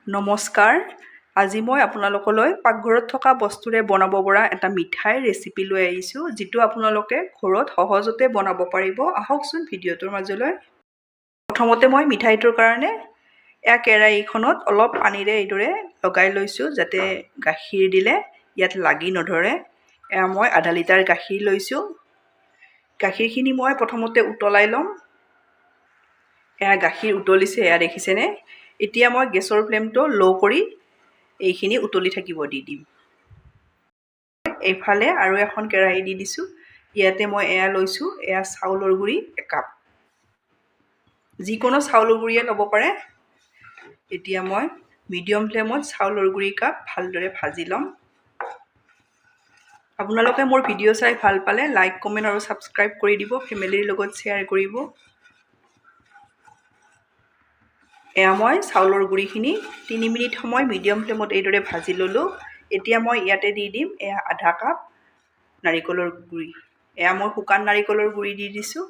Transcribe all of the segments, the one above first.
নমস্কাৰ। আজি মই আপোনালোকলৈ পাকঘৰত থকা বস্তুৰে বনাব পৰা এটা মিঠাই ৰেচিপি লৈ আহিছোঁ, যিটো আপোনালোকে ঘৰত সহজতে বনাব পাৰিব। আহকচোন ভিডিঅ'টোৰ মাজলৈ। প্ৰথমতে মই মিঠাইটোৰ কাৰণে কেৰাহীখনত অলপ পানীৰে এইদৰে লগাই লৈছোঁ, যাতে গাখীৰ দিলে ইয়াত লাগি নধৰে। মই আধা লিটাৰ গাখীৰ লৈছোঁ। গাখীৰখিনি মই প্ৰথমতে উতলাই ল'ম। গাখীৰ উতলিছে, দেখিছেনে? এতিয়া মই গেছৰ ফ্লেমটো ল' কৰি এইখিনি উতলি থাকিব দি দিম। এইফালে আৰু এখন কেৰাহী দি দিছোঁ। ইয়াতে মই লৈছোঁ চাউলৰ গুড়ি 1 কাপ। যিকোনো চাউলৰ গুড়িয়ে ল'ব পাৰে। এতিয়া মই মিডিয়াম ফ্লেমত চাউলৰ গুড়ি কাপ ভালদৰে ভাজি ল'ম। আপোনালোকে মোৰ ভিডিঅ' চাই ভাল পালে লাইক, কমেণ্ট আৰু ছাবস্ক্ৰাইব কৰি দিব। ফেমিলিৰ লগত শ্বেয়াৰ কৰিব। মই চাউলৰ গুড়িখিনি 3 মিনিট সময় মিডিয়াম ফ্লেমত এইদৰে ভাজি ল'লোঁ। এতিয়া মই ইয়াতে দি দিম আধা কাপ নাৰিকলৰ গুড়ি। মই শুকান নাৰিকলৰ গুড়ি দি দিছোঁ।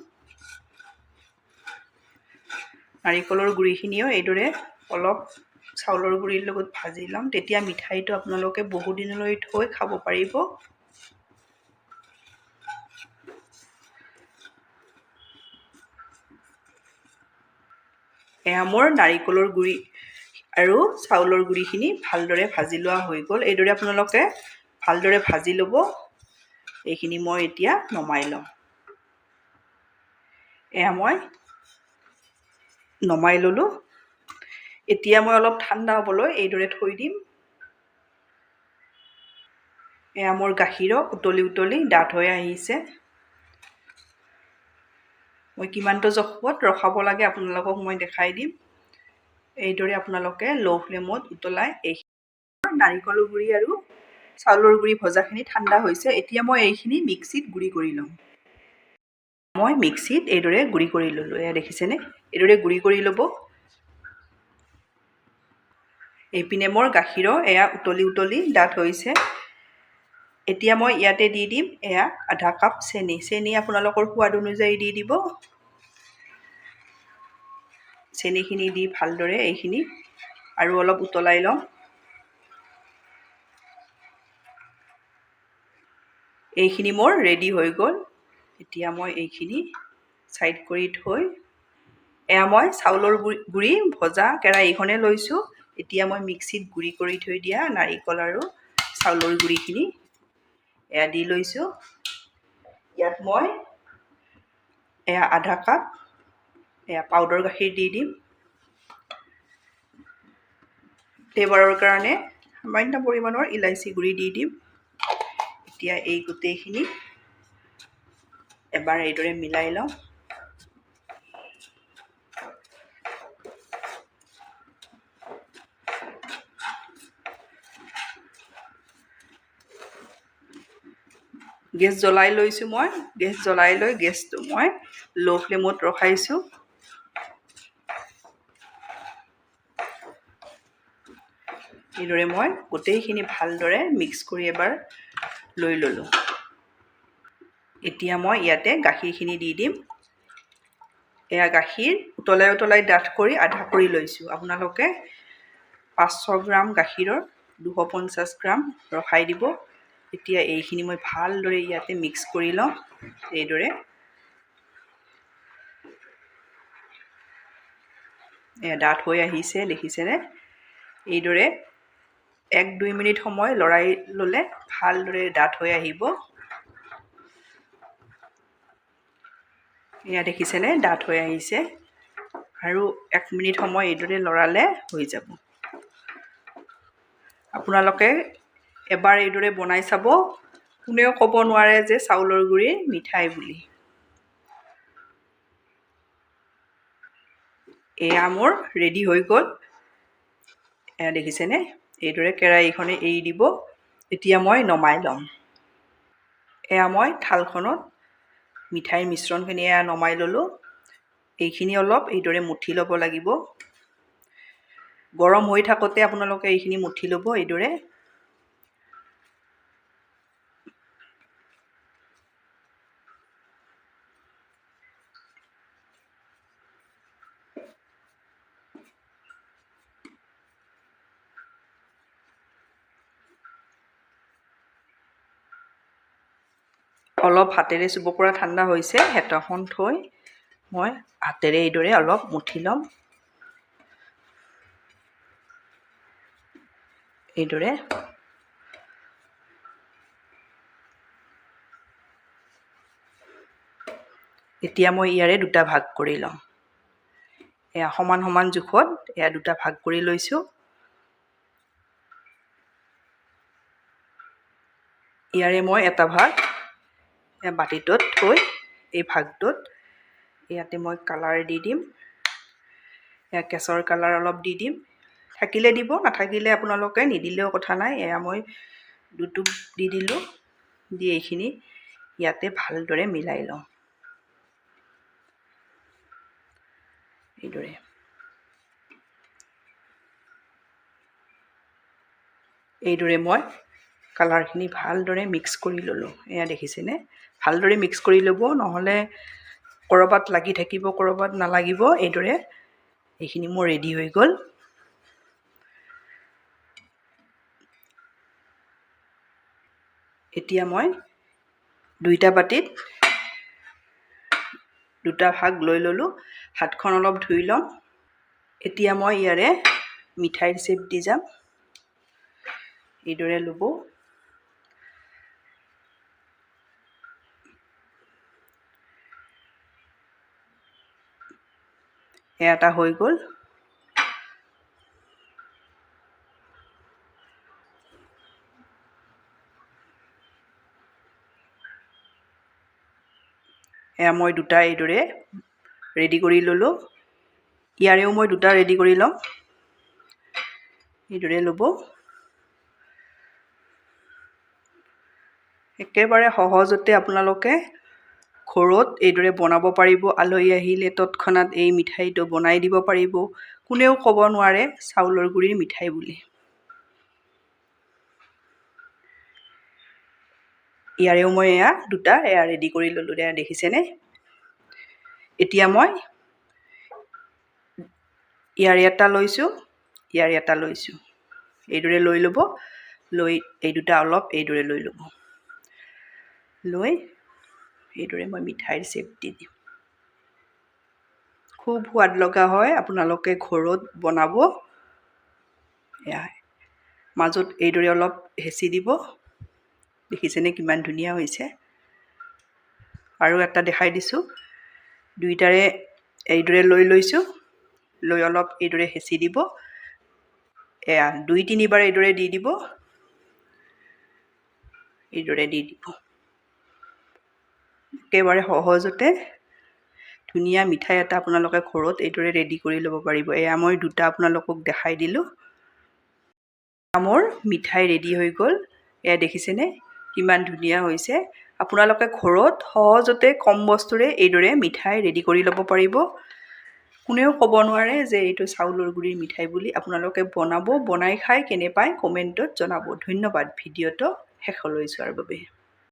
নাৰিকলৰ গুড়িখিনিও এইদৰে অলপ চাউলৰ গুড়িৰ লগত ভাজি ল'ম। তেতিয়া মিঠাইটো আপোনালোকে বহুদিনলৈ থৈ খাব পাৰিব। মোৰ নাৰিকলৰ গুড়ি আৰু চাউলৰ গুড়িখিনি ভালদৰে ভাজি লোৱা হৈ গ'ল। এইদৰে আপোনালোকে ভালদৰে ভাজি ল'ব। এইখিনি মই এতিয়া নমাই ল'ম। মই নমাই ল'লোঁ। এতিয়া মই অলপ ঠাণ্ডা হ'বলৈ এইদৰে থৈ দিম। মোৰ গাখীৰো উতলি উতলি ডাঠ হৈ আহিছে। মই কিমানটো জোখত ৰখাব লাগে আপোনালোকক মই দেখাই দিম। এইদৰে আপোনালোকে ল' ফ্লেমত উতলাই নাৰিকলৰ গুড়ি আৰু চাউলৰ গুড়ি ভজাখিনি ঠাণ্ডা হৈছে। এতিয়া মই এইখিনি মিক্সিত গুড়ি কৰি ল'ম। মই মিক্সিত এইদৰে গুড়ি কৰি ল'লোঁ। দেখিছেনে? এইদৰে গুড়ি কৰি ল'ব। এইপিনে মোৰ গাখীৰো উতলি উতলি ডাঠ হৈছে। এতিয়া মই ইয়াতে দি দিম আধা কাপ চেনি। চেনি আপোনালোকৰ সোৱাদ অনুযায়ী দি দিব। চেনিখিনি দি ভালদৰে এইখিনি আৰু অলপ উতলাই ল'ম। এইখিনি মোৰ ৰেডি হৈ গ'ল। এতিয়া মই এইখিনি ছাইড কৰি থৈ মই চাউলৰ গুড়ি ভজা কেৰাহীখনে লৈছোঁ। এতিয়া মই মিক্সিত গুড়ি কৰি থৈ দিয়া নাৰিকল আৰু চাউলৰ গুড়িখিনি দি লৈছোঁ। ইয়াত মই আধা কাপ পাউডাৰ গাখীৰ দি দিম। ফ্লেভাৰৰ কাৰণে সামান্য পৰিমাণৰ ইলাচি গুড়ি দি দিম। এতিয়া এই গোটেইখিনি এবাৰ এইদৰে মিলাই লওঁ। গেছ জ্বলাই লৈছোঁ মই। গেছ জ্বলাই লৈ গেছটো মই ল' ফ্লেমত ৰখাইছোঁ। এইদৰে মই গোটেইখিনি ভালদৰে মিক্স কৰি এবাৰ লৈ ল'লোঁ। এতিয়া মই ইয়াতে গাখীৰখিনি দি দিম। গাখীৰ উতলাই উতলাই ডাঠ কৰি আধা কৰি লৈছোঁ। আপোনালোকে 500 গ্ৰাম গাখীৰৰ 250 গ্ৰাম ৰখাই দিব। এতিয়া এইখিনি মই ভালদৰে ইয়াতে মিক্স কৰি লওঁ। এইদৰে ডাঠ হৈ আহিছে, দেখিছেনে? এইদৰে 1-2 মিনিট সময় লৰাই ল'লে ভালদৰে ডাঠ হৈ আহিব। দেখিছেনে? ডাঠ হৈ আহিছে। আৰু 1 মিনিট সময় এইদৰে লৰালে হৈ যাব। আপোনালোকে এবাৰ এইদৰে বনাই চাব। কোনেও ক'ব নোৱাৰে যে চাউলৰ গুড়িৰ মিঠাই বুলি। মোৰ ৰেডি হৈ গ'ল। দেখিছেনে? এইদৰে কেৰাহীখনে এৰি দিব। এতিয়া মই নমাই ল'ম। মই থালখনত মিঠাইৰ মিশ্ৰণখিনি নমাই ল'লোঁ। এইখিনি অলপ এইদৰে মুঠি ল'ব লাগিব। গৰম হৈ থাকোঁতে আপোনালোকে এইখিনি মুঠি ল'ব এইদৰে। অলপ হাতেৰে চুব পৰা ঠাণ্ডা হৈছে হেতাখন থৈ মই হাতেৰে এইদৰে অলপ মুঠি ল'ম এইদৰে এতিয়া মই ইয়াৰে দুটা ভাগ কৰি লম এয়া সমান সমান জোখত এয়া দুটা ভাগ কৰি লৈছোঁ ইয়াৰে মই এটা ভাগ এয়া বাটিটোত থৈ এই ভাগটোত ইয়াতে মই কালাৰ দি দিম এয়া কেশৰ কালাৰ অলপ দি দিম থাকিলে দিব নাথাকিলে আপোনালোকে নিদিলেও কথা নাই এয়া মই দুটুক দি দিলোঁ দি এইখিনি ইয়াতে ভালদৰে মিলাই লওঁ এইদৰে মই কালাৰখিনি ভালদৰে মিক্স কৰি ল'লোঁ এয়া দেখিছেনে ভালদৰে মিক্স কৰি ল'ব নহ'লে কৰবাত লাগি থাকিব কৰবাত নালাগিব এইদৰে এইখিনি মোৰ ৰেডি হৈ গ'ল এতিয়া মই দুইটা বাটিত দুটা ভাগ লৈ ল'লোঁ হাতখন অলপ ধুই ল'ম এতিয়া মই ইয়াৰে মিঠাইৰ শ্বেপ দি যাম এইদৰে ল'ব এটা হৈ গ'ল এয়া মই দুটা এইদৰে ৰেডি কৰি ল'লোঁ ইয়াৰেও মই দুটা ৰেডি কৰি ল'ম এইদৰে ল'ব একেবাৰে সহজতে আপোনালোকে ঘৰত এইদৰে বনাব পাৰিব আলহী আহিলে তৎক্ষণাত এই মিঠাইটো বনাই দিব পাৰিব কোনেও ক'ব নোৱাৰে চাউলৰ গুড়িৰ মিঠাই বুলি ইয়াৰেও মই এয়া দুটা এয়া ৰেডি কৰি ল'লোঁ এয়া দেখিছেনে এতিয়া মই ইয়াৰে এটা লৈছোঁ ইয়াৰে এটা লৈছোঁ এইদৰে লৈ ল'ব লৈ এই দুটা অলপ এইদৰে লৈ ল'ব লৈ এইদৰে মই মিঠাইৰ শ্বেপ দি দিম খুব সোৱাদ লগা হয় আপোনালোকে ঘৰত বনাব এয়া মাজত এইদৰে অলপ হেঁচি দিব দেখিছেনে কিমান ধুনীয়া হৈছে আৰু এটা দেখাই দিছোঁ দুইটাৰে এইদৰে লৈ লৈছোঁ লৈ অলপ এইদৰে হেঁচি দিব এয়া দুই তিনিবাৰ এইদৰে দি দিব এইদৰে দি দিব একেবাৰে সহজতে ধুনীয়া মিঠাই এটা আপোনালোকে ঘৰত এইদৰে ৰেডি কৰি ল'ব পাৰিব এয়া মই দুটা আপোনালোকক দেখাই দিলোঁ মোৰ মিঠাই ৰেডি হৈ গ'ল এয়া দেখিছেনে কিমান ধুনীয়া হৈছে আপোনালোকে ঘৰত সহজতে কম বস্তুৰে এইদৰে মিঠাই ৰেডি কৰি ল'ব পাৰিব কোনেও ক'ব নোৱাৰে যে এইটো চাউলৰ গুড়িৰ মিঠাই বুলি আপোনালোকে বনাব বনাই খাই কেনে পায় কমেণ্টত জনাব ধন্যবাদ ভিডিঅ'টো শেষলৈ চোৱাৰ বাবে